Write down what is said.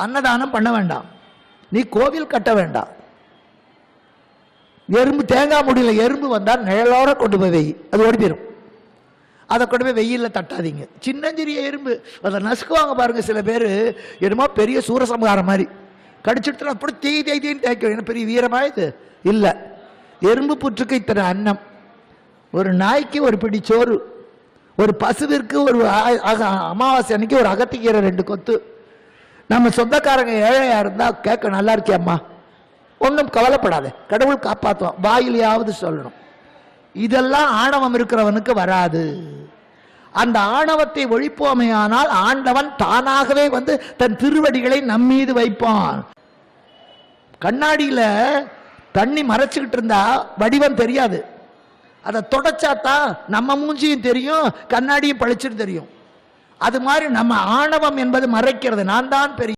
அன்னதானம் பண்ண வேண்டாம், நீ கோவில் கட்ட வேண்டாம். எறும்பு தேங்காய் முடியல எறும்பு வந்தால் நிழலோட கொண்டு போய் வெய், அது ஓடி போயிடும். அதை கொண்டு போய் வெயிலில் தட்டாதீங்க. சின்னஞ்சிறிய எறும்பு அதை நசுக்குவாங்க பாருங்க சில பேர், என்னமோ பெரிய சூரசம்ஹாரம் மாதிரி கடிச்சிட்டு அப்படி தேய்ன்னு தேய்க்கும். என்ன பெரிய வீரமா இது? இல்லை. எறும்பு புற்றுக்கு இத்தனை அன்னம், ஒரு நாய்க்கு ஒரு பிடி சோறு, ஒரு பசுவிற்கு ஒரு அமாவாசை அன்னைக்கு ஒரு அகத்திக்கீரை 2 கொத்து. நம்ம சொந்தக்காரங்க ஏழையா இருந்தா கேட்க நல்லா இருக்கியம்மா, ஒன்றும் கவலைப்படாத, கடவுள் காப்பாற்றுவான், வாயிலையாவது சொல்லணும். இதெல்லாம் ஆணவம் இருக்கிறவனுக்கு வராது. அந்த ஆணவத்தை ஒழிப்போமையானால் ஆண்டவன் தானாகவே வந்து தன் திருவடிகளை நம்மீது வைப்பான். கண்ணாடியில தண்ணி மறைச்சுக்கிட்டு இருந்தா வடிவம் தெரியாது, அதை தொடச்சாத்தான் நம்ம மூஞ்சியும் தெரியும், கண்ணாடியும் பளிச்சுன்னு தெரியும். அது மாதிரி நம்ம ஆணவம் என்பது மறைக்கிறது. நான் தான் பெரிய